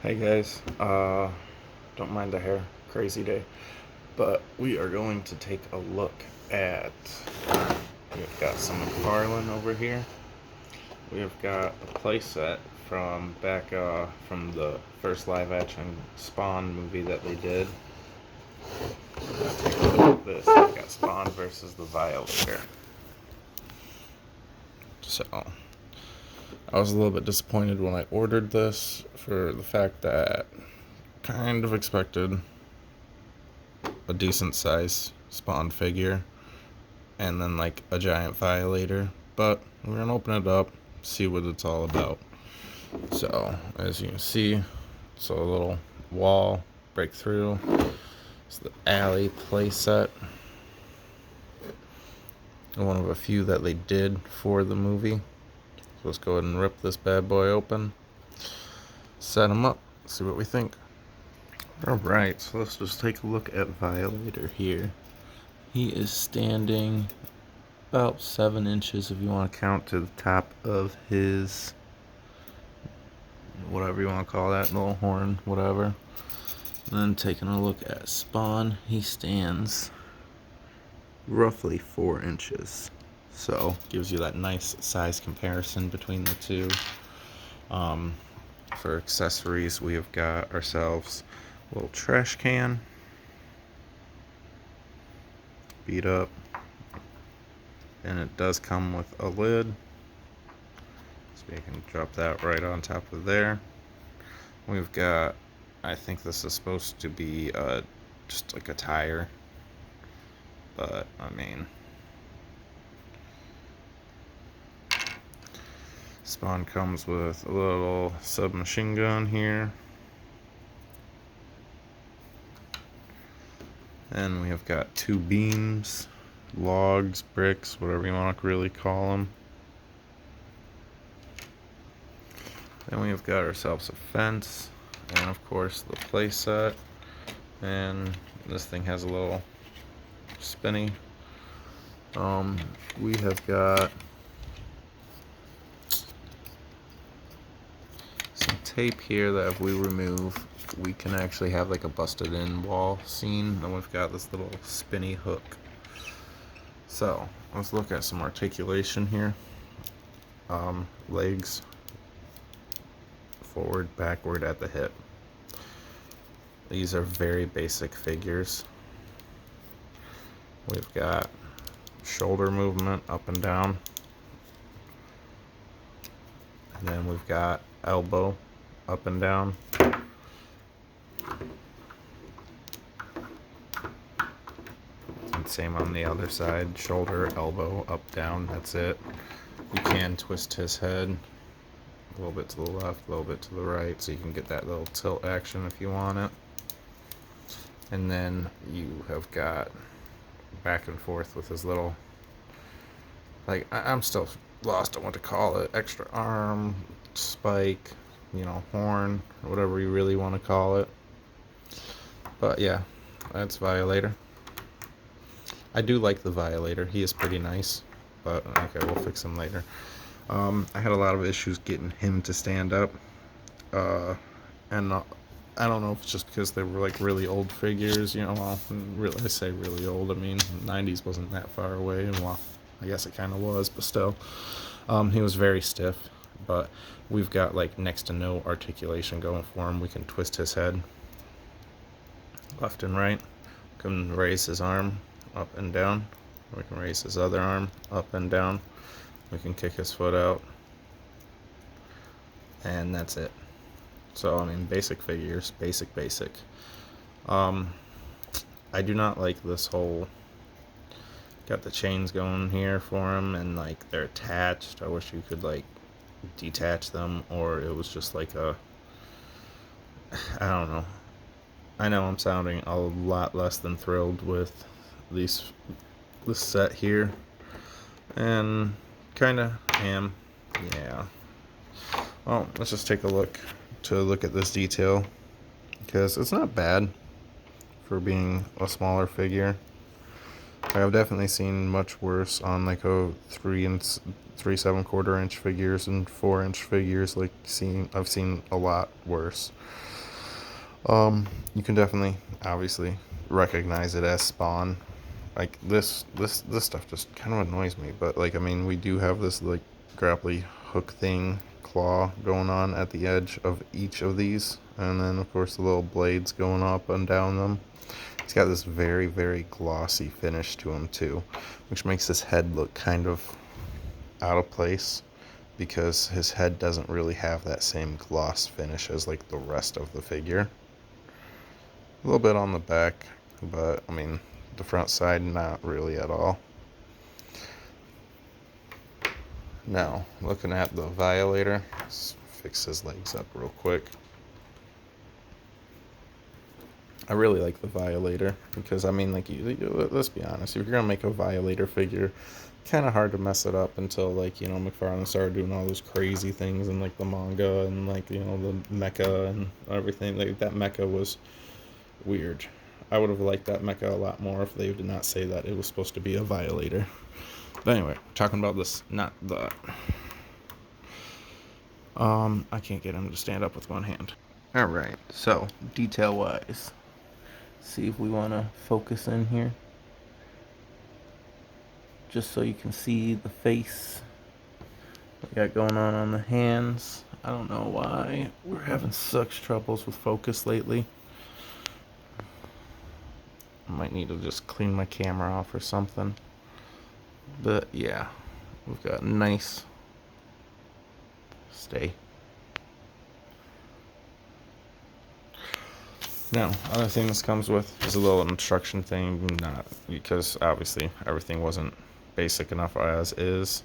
Hey guys, don't mind the hair, crazy day, but we are going to take a look at, we've got some McFarlane over here, we've got a playset from back, from the first live action Spawn movie that they did. Let's take a look at this. We've got Spawn versus the Violator. So, I was a little bit disappointed when I ordered this for the fact that kind of expected a decent size Spawn figure and then like a giant Violator, but we're gonna open it up, see what it's all about. So as you can see, it's a little wall breakthrough. It's the alley playset, one of a few that they did for the movie. So let's go ahead and rip this bad boy open, set them up, see what we think. Alright, so let's just take a look at Violator here. He is standing about 7 inches if you want to count to the top of his, whatever you want to call that, little horn, whatever. And then taking a look at Spawn, he stands roughly 4 inches. So, gives you that nice size comparison between the two. For accessories, we have got ourselves a little trash can, beat up, and it does come with a lid, so you can drop that right on top of there. We've got, I think this is supposed to be just like a tire, but I mean, Spawn comes with a little submachine gun here. And we have got 2 beams, logs, bricks, whatever you want to really call them. Then we have got ourselves a fence, and of course the playset. And this thing has a little spinny. We have got some tape here that if we remove, we can actually have like a busted in wall scene. And we've got this little spinny hook. So let's look at some articulation here. Legs forward, backward at the hip. These are very basic figures. We've got shoulder movement up and down. And then we've got elbow up and down. And same on the other side, shoulder, elbow, up, down, that's it. You can twist his head a little bit to the left, a little bit to the right, so you can get that little tilt action if you want it. And then you have got back and forth with his little, like, I'm still lost on what to call it, extra arm, spike, you know, horn, whatever you really want to call it. But yeah, that's Violator. I do like the Violator. He is pretty nice, but okay, we'll fix him later. I had a lot of issues getting him to stand up, and I don't know if it's just because they were like really old figures, you know. Well, really, I say really old. I mean, the 90s wasn't that far away, and well, I guess it kind of was, but still, he was very stiff. But we've got like next to no articulation going for him. We can twist his head left and right. We can raise his arm up and down. We can raise his other arm up and down. We can kick his foot out. And that's it. So, I mean, basic figures. Basic. I do not like this whole, got the chains going here for him, and like they're attached. I wish you could like detach them, or it was just like a, I don't know. I know I'm sounding a lot less than thrilled with this set here, and kind of am. Yeah. Well, let's just take a look at this detail, because it's not bad for being a smaller figure. I've definitely seen much worse on like a 3 7/4 inch figures and 4 inch figures. Like I've seen a lot worse. You can definitely, obviously, recognize it as Spawn. Like this stuff just kind of annoys me. But like, I mean, we do have this like grapply hook thing, claw going on at the edge of each of these, and then of course the little blades going up and down them. He's got this very, very glossy finish to him too, which makes his head look kind of out of place because his head doesn't really have that same gloss finish as like the rest of the figure. A little bit on the back, but I mean, the front side, not really at all. Now, looking at the Violator, let's fix his legs up real quick. I really like the Violator because, I mean, like, let's be honest, if you're gonna make a Violator figure, kind of hard to mess it up until, like, you know, McFarlane started doing all those crazy things in like the manga and like, you know, the mecha and everything. Like that mecha was weird. I would have liked that mecha a lot more if they did not say that it was supposed to be a Violator. But anyway, talking about this, not that. I can't get him to stand up with one hand. Alright, so detail wise, see if we want to focus in here just so you can see the face we got going on the hands. I don't know why we're having such troubles with focus lately. I might need to just clean my camera off or something. But yeah, we've got nice stay. Now, other thing this comes with is a little instruction thing, not because obviously everything wasn't basic enough as is.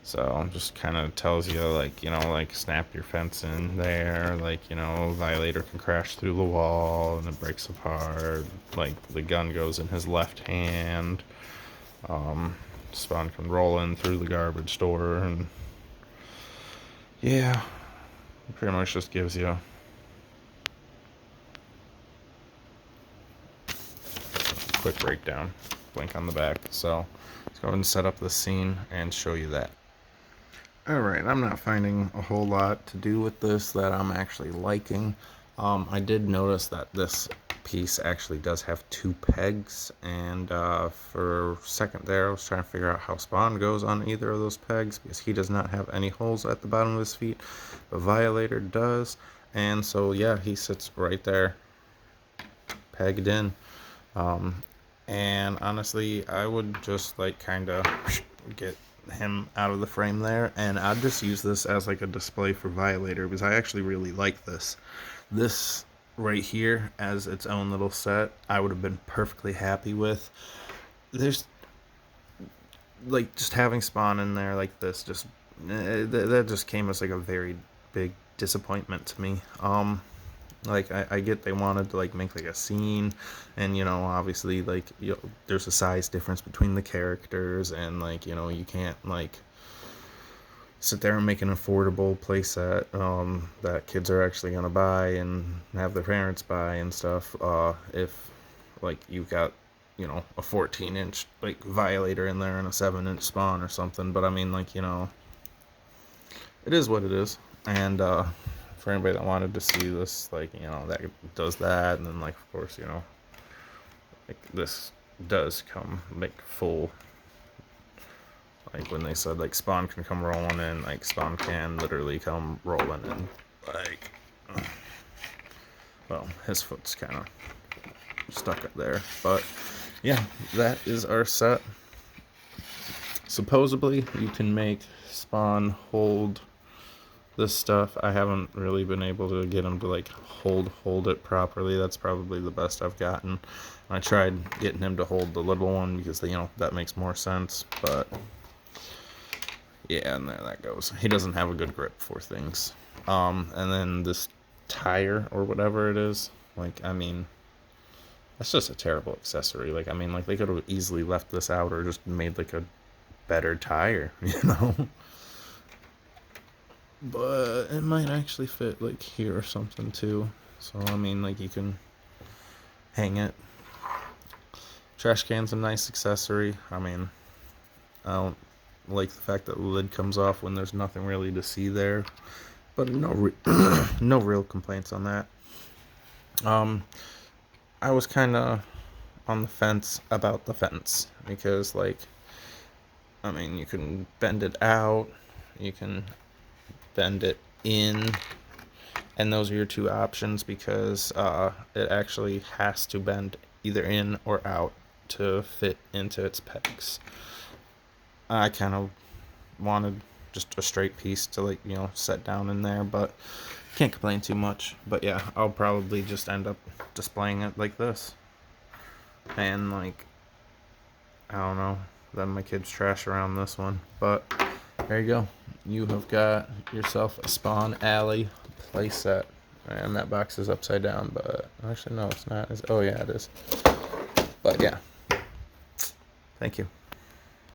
So just kind of tells you, like, you know, like snap your fence in there, like, you know, Violator can crash through the wall and it breaks apart, like the gun goes in his left hand, Spawn can roll in through the garbage store, and yeah, it pretty much just gives you a quick breakdown, blink on the back. So let's go ahead and set up the scene and show you that. Alright, I'm not finding a whole lot to do with this that I'm actually liking. I did notice that this piece actually does have 2 pegs, and for a second there I was trying to figure out how Spawn goes on either of those pegs, because he does not have any holes at the bottom of his feet, but Violator does, and so yeah, he sits right there, pegged in. And honestly, I would just like kind of get him out of the frame there, and I'd just use this as like a display for Violator, because I actually really like this right here as its own little set. I would have been perfectly happy with. There's like just having Spawn in there like this, just that just came as like a very big disappointment to me. Like, I get they wanted to, like, make, like, a scene, and, you know, obviously, like, there's a size difference between the characters, and, like, you know, you can't, like, sit there and make an affordable playset that kids are actually going to buy and have their parents buy and stuff if, like, you've got, you know, a 14-inch, like, Violator in there and a 7-inch Spawn or something. But, I mean, like, you know, it is what it is, and, for anybody that wanted to see this, like, you know, that does that, and then, like, of course, you know, like, this does come, like, full, like, when they said, like, Spawn can come rolling in, like, Spawn can literally come rolling in, like, well, his foot's kind of stuck up there, but, yeah, that is our set. Supposedly, you can make Spawn hold this stuff. I haven't really been able to get him to like hold it properly. That's probably the best I've gotten. I tried getting him to hold the little one because, you know, that makes more sense, but yeah, and there that goes. He doesn't have a good grip for things. And then this tire or whatever it is, like, I mean, that's just a terrible accessory. Like, I mean, like, they could have easily left this out or just made like a better tire, you know. But it might actually fit like here or something too. So I mean, like, you can hang it, Trash can's a nice accessory. I mean, I don't like the fact that the lid comes off when there's nothing really to see there, but no real complaints on that. I was kind of on the fence about the fence because, like, I mean, you can bend it out, you can bend it in, and those are your two options because it actually has to bend either in or out to fit into its pegs. I kind of wanted just a straight piece to, like, you know, set down in there, but can't complain too much. But yeah, I'll probably just end up displaying it like this. And, like, I don't know, then my kids trash around this one. But there you go. You have got yourself a Spawn Alley playset. And that box is upside down, but actually no, it's not. Oh yeah, it is. But yeah. Thank you.